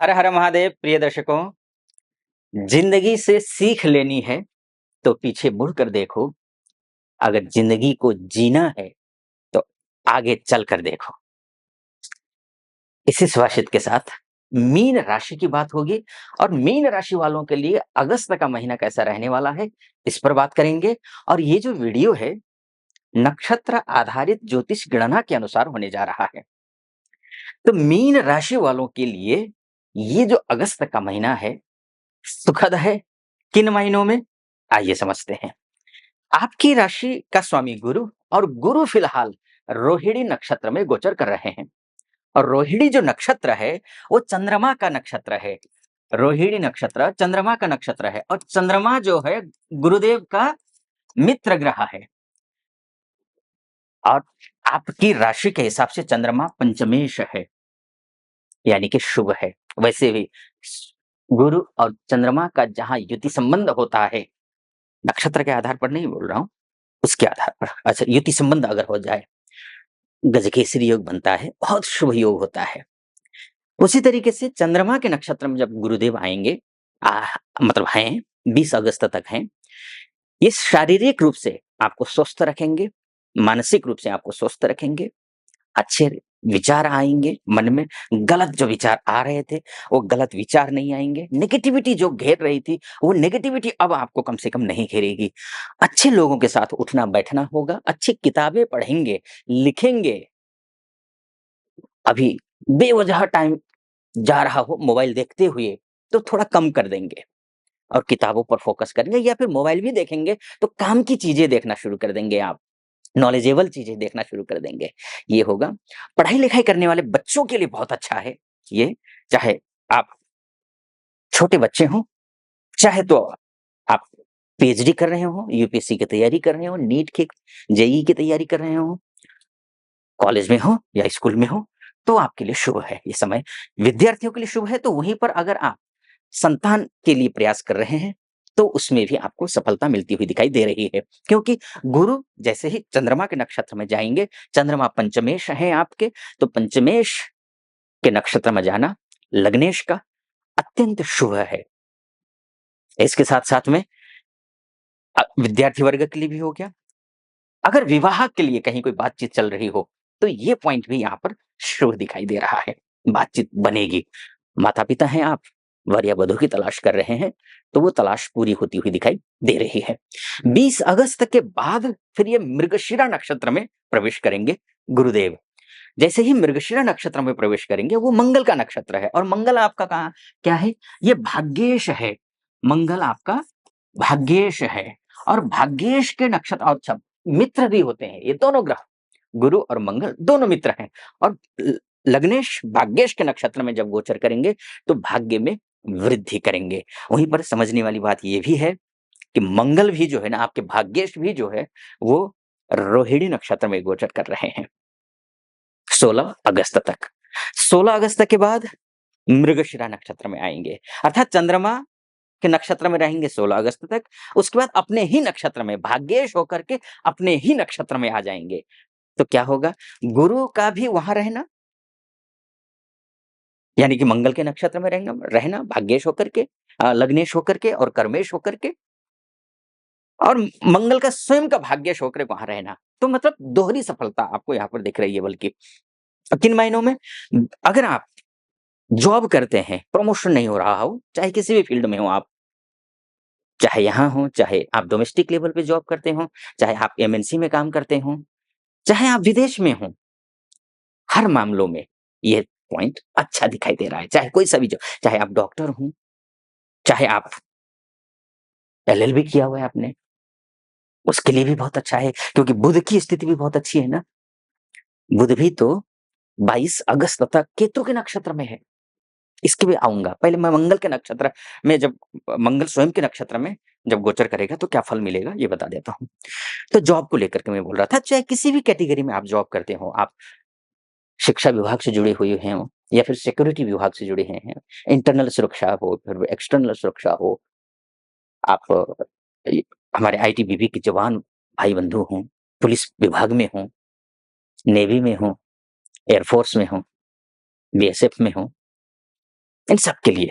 हर हर महादेव प्रिय दर्शकों, जिंदगी से सीख लेनी है तो पीछे मुड़कर देखो। अगर जिंदगी को जीना है तो आगे चलकर देखो। इसी सुभाषित के साथ मीन राशि की बात होगी और मीन राशि वालों के लिए अगस्त का महीना कैसा रहने वाला है, इस पर बात करेंगे। और ये जो वीडियो है, नक्षत्र आधारित ज्योतिष गणना के अनुसार होने जा रहा है। तो मीन राशि वालों के लिए ये जो अगस्त का महीना है, सुखद है। किन महीनों में, आइए समझते हैं। आपकी राशि का स्वामी गुरु, और गुरु फिलहाल रोहिणी नक्षत्र में गोचर कर रहे हैं। और रोहिणी जो नक्षत्र है वो चंद्रमा का नक्षत्र है। रोहिणी नक्षत्र चंद्रमा का नक्षत्र है और चंद्रमा जो है गुरुदेव का मित्र ग्रह है। और आपकी राशि के हिसाब से चंद्रमा पंचमेश है, यानी कि शुभ है। वैसे भी गुरु और चंद्रमा का जहां युति संबंध होता है, नक्षत्र के आधार पर नहीं बोल रहा हूं, उसके आधार पर, अच्छा, युति संबंध अगर हो जाए, गजकेसरी योग बनता है, बहुत शुभ योग होता है। उसी तरीके से चंद्रमा के नक्षत्र में जब गुरुदेव आएंगे, मतलब हैं, 20 अगस्त तक हैं, ये शारीरिक रूप से आपको स्वस्थ रखेंगे, मानसिक रूप से आपको स्वस्थ रखेंगे। अच्छे विचार आएंगे मन में, गलत जो विचार आ रहे थे वो गलत विचार नहीं आएंगे। नेगेटिविटी जो घेर रही थी वो नेगेटिविटी अब आपको कम से कम नहीं घेरेगी। अच्छे लोगों के साथ उठना बैठना होगा, अच्छी किताबें पढ़ेंगे, लिखेंगे। अभी बेवजह टाइम जा रहा हो मोबाइल देखते हुए तो थोड़ा कम कर देंगे और किताबों पर फोकस करेंगे, या फिर मोबाइल भी देखेंगे तो काम की चीजें देखना शुरू कर देंगे, आप नॉलेजेबल चीजें देखना शुरू कर देंगे। ये होगा। पढ़ाई लिखाई करने वाले बच्चों के लिए बहुत अच्छा है ये। चाहे आप छोटे बच्चे हों, चाहे तो आप पीएचडी कर रहे हो, यूपीएससी की तैयारी कर रहे हो, नीट की, जेईई की तैयारी कर रहे हो, कॉलेज में हो या स्कूल में हो, तो आपके लिए शुभ है ये समय। विद्यार्थियों के लिए शुभ है। तो वहीं पर अगर आप संतान के लिए प्रयास कर रहे हैं तो उसमें भी आपको सफलता मिलती हुई दिखाई दे रही है, क्योंकि गुरु जैसे ही चंद्रमा के नक्षत्र में जाएंगे, चंद्रमा पंचमेश है आपके, तो पंचमेश के नक्षत्र में जाना लग्नेश का अत्यंत शुभ है। इसके साथ साथ में विद्यार्थी वर्ग के लिए भी हो गया। अगर विवाह के लिए कहीं कोई बातचीत चल रही हो तो ये पॉइंट भी यहाँ पर शुभ दिखाई दे रहा है, बातचीत बनेगी। माता पिता हैं आप, वर या वधू की तलाश कर रहे हैं, तो वो तलाश पूरी होती हुई दिखाई दे रही है। 20 अगस्त के बाद फिर ये मृगशिरा नक्षत्र में प्रवेश करेंगे गुरुदेव। जैसे ही मृगशिरा नक्षत्र में प्रवेश करेंगे, वो मंगल का नक्षत्र है और मंगल आपका कहाँ क्या है, ये भाग्येश है। मंगल आपका भाग्येश है और भाग्येश के नक्षत्र, और अच्छा, मित्र भी होते हैं ये दोनों ग्रह, गुरु और मंगल दोनों मित्र हैं। और लग्नेश भाग्येश के नक्षत्र में जब गोचर करेंगे तो भाग्य में वृद्धि करेंगे। वहीं पर समझने वाली बात यह भी है कि मंगल भी जो है ना, आपके भाग्येश भी जो है वो रोहिणी नक्षत्र में गोचर कर रहे हैं 16 अगस्त तक। 16 अगस्त के बाद मृगशिरा नक्षत्र में आएंगे, अर्थात चंद्रमा के नक्षत्र में रहेंगे 16 अगस्त तक। उसके बाद अपने ही नक्षत्र में भाग्येश होकर के अपने ही नक्षत्र में आ जाएंगे। तो क्या होगा, गुरु का भी वहां रहना, यानी कि मंगल के नक्षत्र में रहना रहना भाग्येश होकर के, लग्नेश होकर के और कर्मेश होकर के, और मंगल का स्वयं का भाग्येश होकर वहां रहना। तो मतलब दोहरी सफलता आपको यहाँ पर दिख रही है। बल्कि किन महीनों में, अगर आप जॉब करते हैं, प्रमोशन नहीं हो रहा हो, चाहे किसी भी फील्ड में हो आप, चाहे यहाँ हो, चाहे आप डोमेस्टिक लेवल पे जॉब करते हो, चाहे आप एमएनसी में काम करते हो, चाहे आप विदेश में हो, हर मामलों में ये पॉइंट अच्छा दिखाई दे रहा है। चाहे कोई सा भी जॉब, चाहे आप डॉक्टर हो, चाहे आप एलएलबी किया हुआ है आपने, उसके लिए भी बहुत अच्छा है, क्योंकि बुध की स्थिति भी बहुत अच्छी है ना। बुध भी तो 22 अगस्त तक केतु के नक्षत्र में है। इसके भी आऊंगा, पहले मैं मंगल के नक्षत्र में, जब मंगल स्वयं के नक्षत्र में जब गोचर करेगा तो क्या फल मिलेगा ये बता देता हूँ। तो जॉब को लेकर के मैं बोल रहा था, चाहे किसी भी कैटेगरी में आप जॉब करते हो, आप शिक्षा विभाग से जुड़े हुए हैं या फिर सिक्योरिटी विभाग से जुड़े हैं, इंटरनल सुरक्षा हो, फिर एक्सटर्नल सुरक्षा हो, आप हमारे आईटीबीपी के जवान भाई बंधु हों, पुलिस विभाग में हों, नेवी में हों, एयरफोर्स में हों, बीएसएफ में हों, इन सब के लिए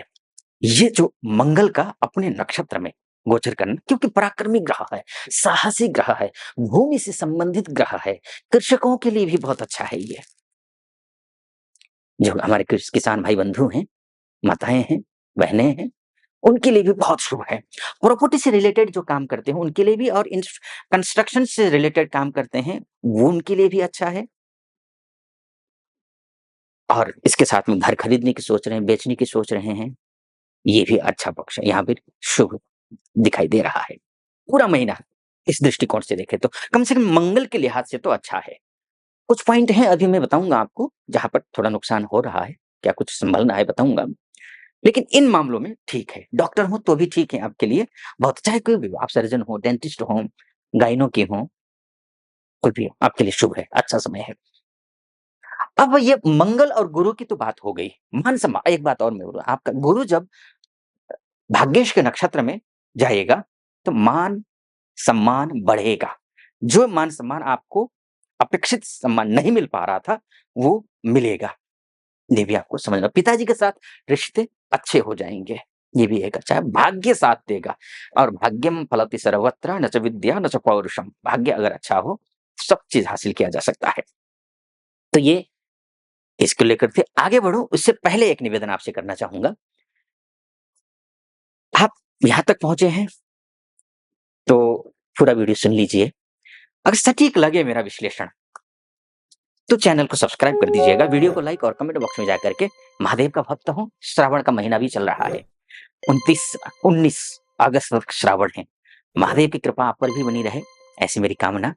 ये जो मंगल का अपने नक्षत्र में गोचर करना, क्योंकि पराक्रमी ग्रह है, साहसी ग्रह है, भूमि से संबंधित ग्रह है, कृषकों के लिए भी बहुत अच्छा है ये। जो हमारे किसान भाई बंधु हैं, माताएँ हैं, बहनें हैं, उनके लिए भी बहुत शुभ है। प्रॉपर्टी से रिलेटेड जो काम करते हैं उनके लिए भी, और कंस्ट्रक्शन से रिलेटेड काम करते हैं, वो उनके लिए भी अच्छा है। और इसके साथ में घर खरीदने की सोच रहे हैं, बेचने की सोच रहे हैं, ये भी अच्छा पक्ष है, यहाँ पे शुभ दिखाई दे रहा है। पूरा महीना इस दृष्टिकोण से देखें तो कम से कम मंगल के लिहाज से तो अच्छा है। कुछ पॉइंट हैं, अभी मैं बताऊँगा आपको, जहाँ पर थोड़ा नुकसान हो रहा है, क्या कुछ संभलना है बताऊँगा। लेकिन इन मामलों में ठीक है, डॉक्टर हो तो भी ठीक है आपके लिए, बहुत चाहे कोई भी हो, आप सर्जन हो, डेंटिस्ट हो, गाइनो की हो, कोई भी हो, आपके लिए शुभ है, अच्छा समय है। अब ये मंगल और गुरु की तो बात हो गई, मान-सम्मान, एक बात और मैं बोलूँ, आपका गुरु जब भाग्येश के नक्षत्र में जाएगा, तो मान-सम्मान बढ़ेगा। जो मान-सम्मान आपको अपेक्षित सम्मान नहीं मिल पा रहा था, वो मिलेगा। ये भी आपको समझना, पिताजी के साथ रिश्ते अच्छे हो जाएँगे, ये भी एक अच्छा है, भाग्य साथ देगा। और भाग्यम फलति सर्वत्र न च विद्या न च पौरुषम, भाग्य अगर अच्छा हो, सब चीज़ हासिल किया जा सकता है। तो ये इसको लेकर के आगे बढ़ो, उससे पहले एक निवेदन आपसे करना चाहूँगा। आप यहाँ तक पहुँचे हैं, तो पूरा वीडियो सुन लीजिए। अगर सटीक लगे मेरा विश्लेषण, तो चैनल को सब्सक्राइब कर दीजिएगा, वीडियो को लाइक और कमेंट बॉक्स में जाकर के महादेव का भक्त हूँ, श्रावण का महीना भी चल रहा है। 19 अगस्त तक श्रावण है। महादेव की कृपा आप पर भी बनी रहे, ऐसी मेरी कामना।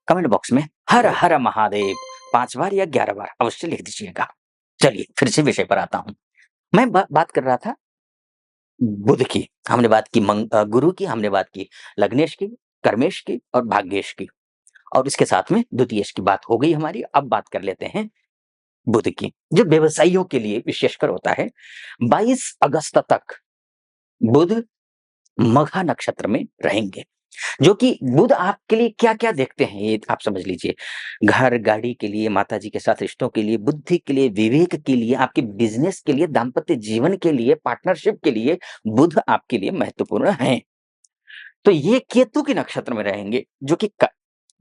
कमेंट बॉक्स में हर हर महादेव 5 बार या 11 बार अवश्य लिख दीजिएगा। चलिए फिर से विषय पर आता हूँ। मैं बात कर रहा था बुध की, हमने बात की गुरु की, हमने बात की लग्नेश की, कर्मेश की और भाग्येश की, और इसके साथ में द्वितीयेश की बात हो गई हमारी। अब बात कर लेते हैं बुध की, जो व्यवसायियों के लिए विशेषकर होता है। 22 अगस्त तक बुध मघा नक्षत्र में रहेंगे, जो कि बुध आपके लिए क्या-क्या देखते हैं, ये आप समझ लीजिए। घर, गाड़ी के लिए, माताजी के साथ रिश्तों के लिए, बुद्धि के लिए, विवेक के लिए, आपके बिज़नेस के लिए, दाम्पत्य जीवन के लिए, पार्टनरशिप के लिए बुध आपके लिए महत्वपूर्ण हैं। तो ये केतु के नक्षत्र में रहेंगे, जो कि क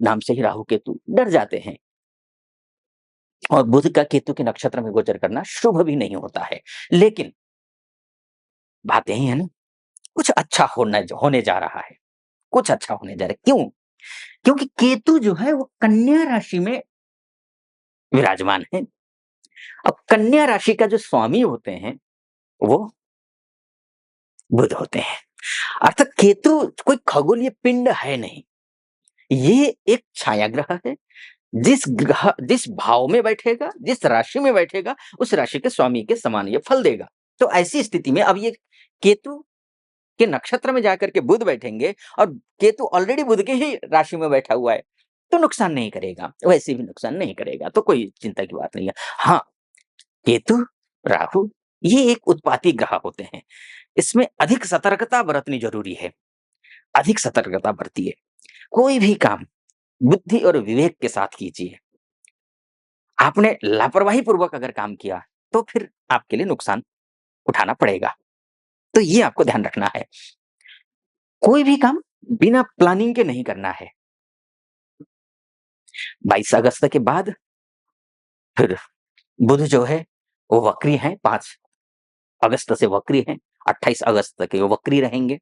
नाम से ही राहु केतु डर जाते हैं, और बुध का केतु के नक्षत्र में गोचर करना शुभ भी नहीं होता है। लेकिन बात यही है ना, कुछ अच्छा होने जा रहा है, कुछ अच्छा होने जा रहा है। क्यों? क्योंकि केतु जो है वो कन्या राशि में विराजमान है। अब कन्या राशि का जो स्वामी होते हैं, वो बुध होते हैं। अर्थात केतु कोई खगोलीय पिंड है नहीं। ये एक छाया ग्रह है। जिस भाव में बैठेगा, जिस राशि में बैठेगा, उस राशि के स्वामी के समान ये फल देगा। तो ऐसी स्थिति में अब ये केतु के नक्षत्र में जाकर के बुध बैठेंगे, और केतु ऑलरेडी बुध के ही राशि में बैठा हुआ है, तो नुकसान नहीं करेगा, वैसे भी नुकसान नहीं करेगा, तो कोई चिंता की बात नहीं है। हाँ, केतु, राहु ये एक उत्पाती ग्रह होते हैं। इसमें अधिक सतर्कता बरतनी ज़रूरी है, अधिक सतर्कता बरतिए। कोई भी काम बुद्धि और विवेक के साथ कीजिए। आपने लापरवाही पूर्वक अगर काम किया, तो फिर आपके लिए नुकसान उठाना पड़ेगा। तो ये आपको ध्यान रखना है। कोई भी काम बिना प्लानिंग के नहीं करना है। 22 अगस्त के बाद फिर बुध जो है वो वक्री हैं, 5 अगस्त से वक्री हैं, 28 अगस्त तक ये वक्री रहेंगे।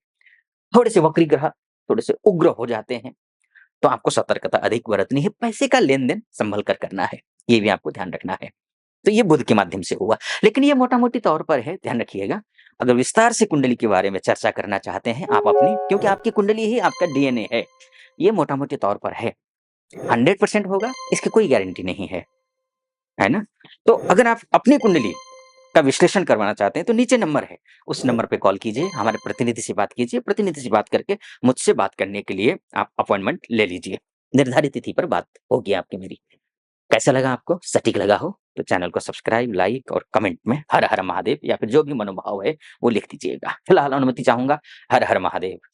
थोड़े से वक्री ग्रह थोड़े से उग्र हो जाते हैं, तो आपको सतर्कता अधिक बरतनी है, पैसे का लेन-देन संभल कर करना है, ये भी आपको ध्यान रखना है। तो ये बुध के माध्यम से हुआ। लेकिन ये मोटा-मोटी तौर पर है, ध्यान रखिएगा। अगर विस्तार से कुंडली के बारे में चर्चा करना चाहते हैं आप अपनी, क्योंकि आपकी कुंडली ही आपका डीएनए है, ये मोटा-मोटी तौर पर है। 100% होगा, इसकी कोई गारंटी नहीं है ना? तो अगर आप अपनी कुंडली का विश्लेषण करवाना चाहते हैं, तो नीचे नंबर है, उस नंबर पे कॉल कीजिए, हमारे प्रतिनिधि से बात कीजिए, प्रतिनिधि से बात करके मुझसे बात करने के लिए आप अपॉइंटमेंट ले लीजिए। निर्धारित तिथि पर बात होगी आपकी मेरी। कैसा लगा आपको? सटीक लगा हो, तो चैनल को सब्सक्राइब, लाइक और कमेंट में हर हर महादेव या फिर जो भी मनोभाव है, वो लिख दीजिएगा। फिलहाल अनुमति चाहूँगा। हर हर महादेव।